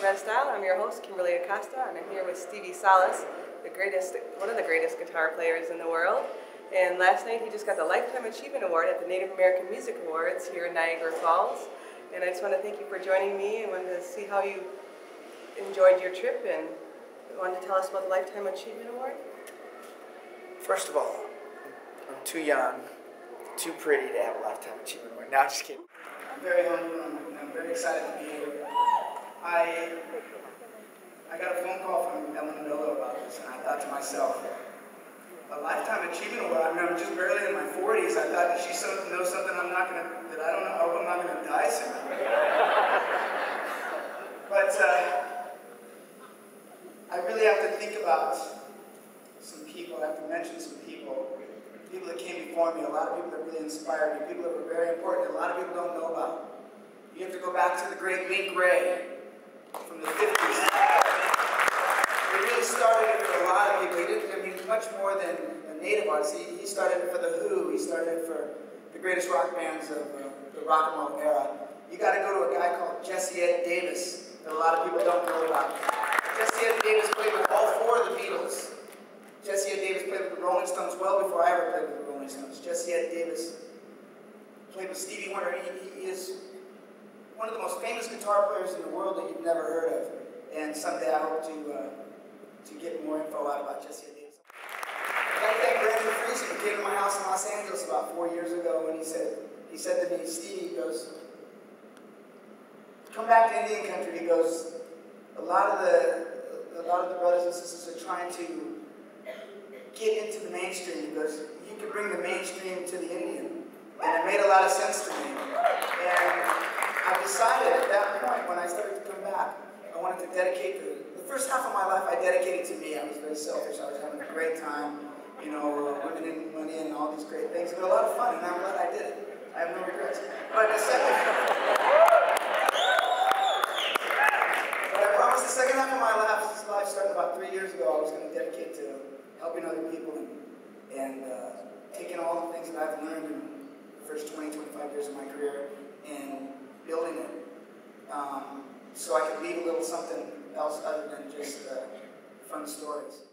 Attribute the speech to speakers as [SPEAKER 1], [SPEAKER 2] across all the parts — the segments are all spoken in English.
[SPEAKER 1] RezStyle. I'm your host, Kimberlie Acosta, and I'm here with Stevie Salas, one of the greatest guitar players in the world. And last night he just got the Lifetime Achievement Award at the Native American Music Awards here in Niagara Falls. And I just want to thank you for joining me and wanted to see how you enjoyed your trip and wanted to tell us about the Lifetime Achievement Award.
[SPEAKER 2] First of all, I'm too young, too pretty to have a Lifetime Achievement Award. No, just kidding. I'm very humble and I'm very excited to be here. I got a phone call from Ellen Miller about this, and I thought to myself, a Lifetime Achievement Award. I mean, I'm just barely in my 40s. I thought that she knows something that I don't know. I hope I'm not gonna die soon. But I really have to think about some people. I have to mention some people. People that came before me. A lot of people that really inspired me. People that were very important. A lot of people don't know about. You have to go back to the great Link Ray from the 50s. He really started it for a lot of people. He didn't, I mean, much more than a native artist. He started it for The Who. He started it for the greatest rock bands of the rock and roll era. You got to go to a guy called Jesse Ed Davis that a lot of people don't know about. Jesse Ed Davis played with all four of the Beatles. Jesse Ed Davis played with the Rolling Stones well before I ever played with the Rolling Stones. Jesse Ed Davis played with Stevie Wonder. He is one of the most famous guitar players in the world that you've never heard of. And someday I hope to get more info out about Jesse Ed Davis. I got to thank Brandon Friesen, who came to my house in Los Angeles about 4 years ago, and he said to me, Stevie, he goes, come back to Indian country. He goes, a lot of the brothers and sisters are trying to get into the mainstream. He goes, you could bring the mainstream to the Indian. And it made a lot of sense to me. And I decided at that point, when I started to come back, I wanted to dedicate the first half of my life, I dedicated to me. I was very selfish. I was having a great time, you know, women and money and all these great things. It was a lot of fun, and I'm glad I did it. I have no regrets. But I promised the second half of my life started about 3 years ago. I was going to dedicate to helping other people and taking all the things that I've learned in the first 20, 25 years of my career and building it. So I could leave a little something else other than just fun stories.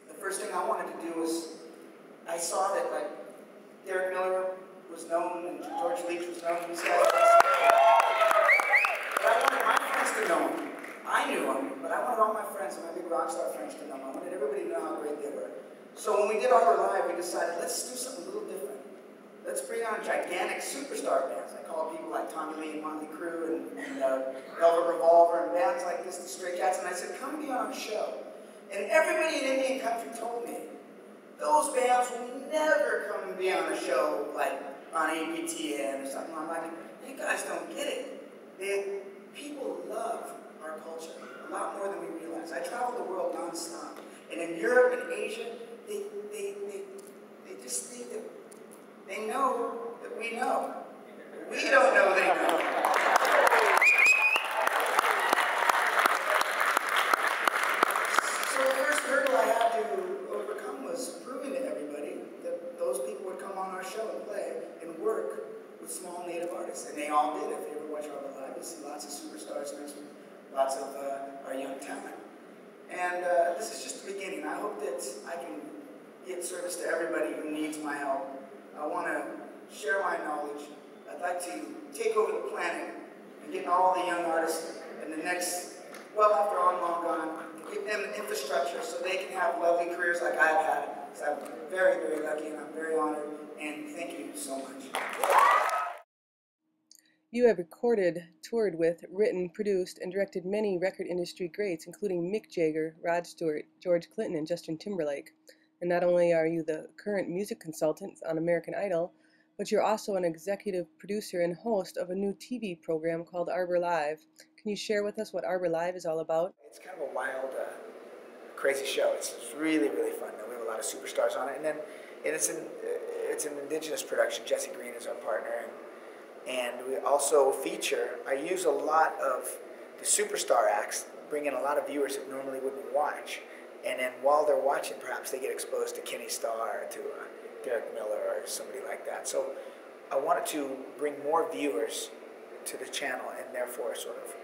[SPEAKER 2] The first thing I wanted to do was, I saw that like Derek Miller was known and George Leach was known. These guys. But I wanted my friends to know him. I knew him, but I wanted all my friends and my big rock star friends to know him. I wanted everybody to know how great they were. So when we did Arbor Live, we decided, let's do something a little different. Let's bring on gigantic superstar bands. I called people like Tommy Lee and Motley Crue and Velvet Revolver and bands like this, the Stray Cats, and I said, come be on our show. And everybody in Indian country told me, those bands will never come and be on a show like on APTN or something. I'm like, you guys don't get it. People love our culture a lot more than we realize. I travel the world nonstop. And in Europe and Asia, they just think that they know that we know. We don't know they know. So the first hurdle I had to overcome was proving to everybody that those people would come on our show and play and work with small native artists. And they all did. If you ever watch Arbor Live, you'll see lots of superstars next week, lots of our young talent. And this is just the beginning. I hope that I can be of service to everybody who needs my help. I want to share my knowledge. I'd like to take over the planet and get all the young artists in the next, well, after I'm long gone, give them infrastructure so they can have lovely careers like I've had. So I'm very, very lucky and I'm very honored. And thank you so much.
[SPEAKER 1] You have recorded, toured with, written, produced, and directed many record industry greats, including Mick Jagger, Rod Stewart, George Clinton, and Justin Timberlake. And not only are you the current music consultant on American Idol, but you're also an executive producer and host of a new TV program called Arbor Live. Can you share with us what Arbor Live is all about?
[SPEAKER 2] It's kind of a wild, crazy show. It's really, really fun. We have a lot of superstars on it. And it's an indigenous production. Jesse Green is our partner. And we also feature, I use a lot of the superstar acts, bring in a lot of viewers that normally wouldn't watch. And then while they're watching, perhaps they get exposed to Kenny Starr, or to Derek Miller, or somebody like that. So I wanted to bring more viewers to the channel and therefore sort of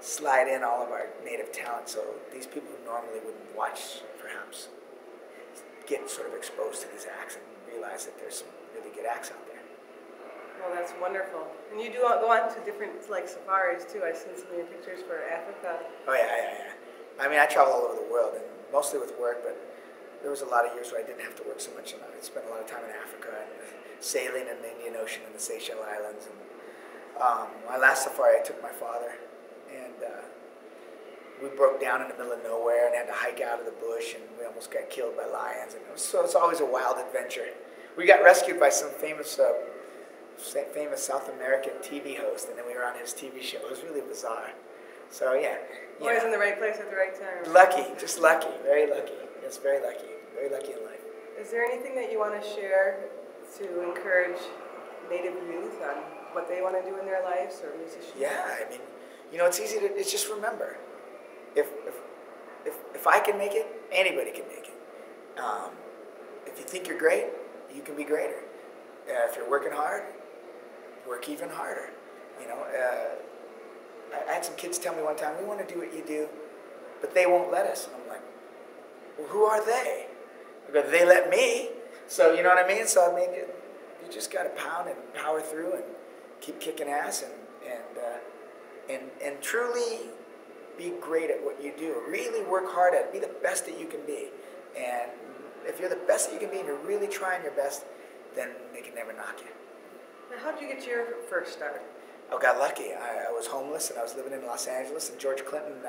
[SPEAKER 2] slide in all of our native talent, so these people who normally wouldn't watch, perhaps, get sort of exposed to these acts and realize that there's some really good acts out there.
[SPEAKER 1] Well, that's wonderful. And you do go on to different like safaris too. I've seen some of your pictures for Africa.
[SPEAKER 2] Oh yeah. I mean, I travel all over the world, and mostly with work, but there was a lot of years where I didn't have to work so much, and I spent a lot of time in Africa and sailing in the Indian Ocean and the Seychelles Islands. And my last safari, I took my father, and we broke down in the middle of nowhere and had to hike out of the bush, and we almost got killed by lions. And so it's always a wild adventure. We got rescued by some famous South American TV host, and then we were on his TV show. It was really bizarre. So yeah.
[SPEAKER 1] Always in the right place at the right time.
[SPEAKER 2] Lucky, just lucky, very lucky. Yes, very lucky in life.
[SPEAKER 1] Is there anything that you want to share to encourage Native youth on what they want to do in their lives, or musicians?
[SPEAKER 2] Yeah, I mean, it's easy to. It's just remember, if I can make it, anybody can make it. If you think you're great, you can be greater. If you're working hard, work even harder. I had some kids tell me one time, we want to do what you do, but they won't let us. And I'm like, well, who are they? I go, they let me. So, you know what I mean? So, I mean, you just got to pound and power through and keep kicking ass and truly be great at what you do. Really work hard at it. Be the best that you can be. And if you're the best that you can be and you're really trying your best, then they can never knock you.
[SPEAKER 1] Now, how did you get your first start?
[SPEAKER 2] I got lucky. I was homeless and I was living in Los Angeles, and George Clinton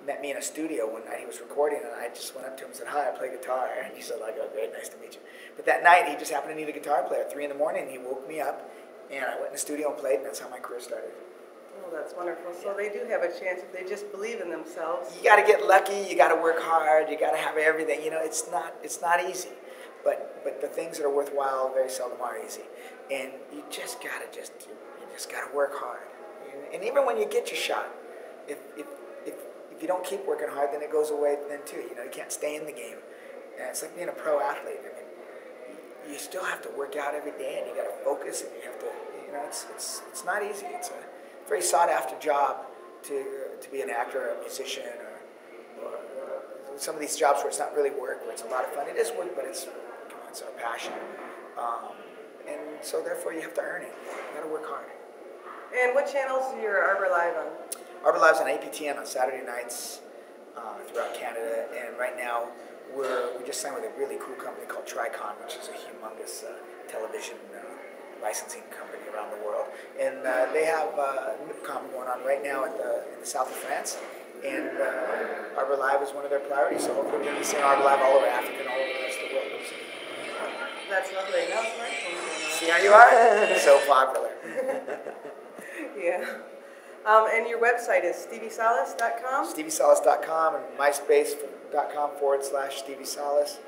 [SPEAKER 2] met me in a studio one night. He was recording, and I just went up to him and said, "Hi, I play guitar." And he said, "Oh, great, nice to meet you." But that night, he just happened to need a guitar player at 3 in the morning, and he woke me up, and I went in the studio and played, and that's how my career started.
[SPEAKER 1] Oh, that's wonderful. So they do have a chance if they just believe in themselves.
[SPEAKER 2] You got to get lucky. You got to work hard. You got to have everything. It's not easy. But the things that are worthwhile very seldom are easy. And you just got to work hard. And even when you get your shot, if you don't keep working hard, then it goes away then too. You can't stay in the game. And it's like being a pro athlete. I mean, you still have to work out every day, and you got to focus, and you have to, it's not easy. It's a very sought after job to be an actor or a musician or some of these jobs where it's not really work, where it's a lot of fun. It is work, but it's our passion. And so therefore you have to earn it. You got to work hard.
[SPEAKER 1] And what channels is your Arbor Live on?
[SPEAKER 2] Arbor Live's on APTN on Saturday nights throughout Canada, and right now we just signed with a really cool company called Tricon, which is a humongous television licensing company around the world. And they have NIPCOM going on right now in the south of France, and Arbor Live is one of their priorities, so hopefully we're going to be seeing Arbor Live all over Africa and all over the rest of the world.
[SPEAKER 1] That's lovely. Now it's my phone.
[SPEAKER 2] See how you are? So popular.
[SPEAKER 1] Yeah. And your website is StevieSalas.com?
[SPEAKER 2] StevieSalas.com and MySpace.com/Stevie Salas.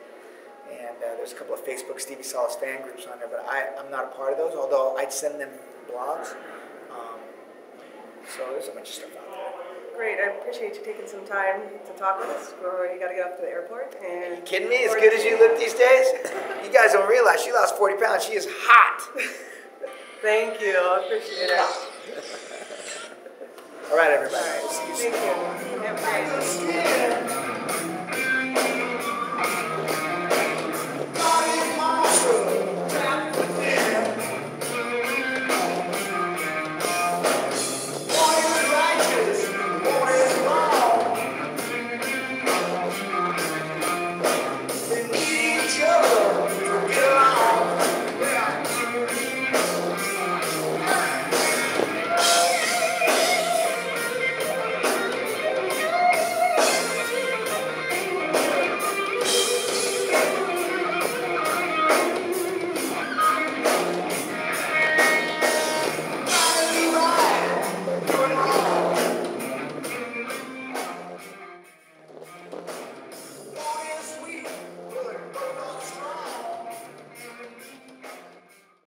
[SPEAKER 2] And there's a couple of Facebook Stevie Salas fan groups on there, but I'm not a part of those, although I'd send them blogs. So there's a bunch of stuff out there.
[SPEAKER 1] Great. I appreciate you taking some time to talk with us. You got to get off to the airport. And
[SPEAKER 2] are you kidding me? As good as you look these days? You guys don't realize she lost 40 pounds. She is hot.
[SPEAKER 1] Thank you. I appreciate it.
[SPEAKER 2] All right, everybody.
[SPEAKER 1] All right. Thank you. Have a great day.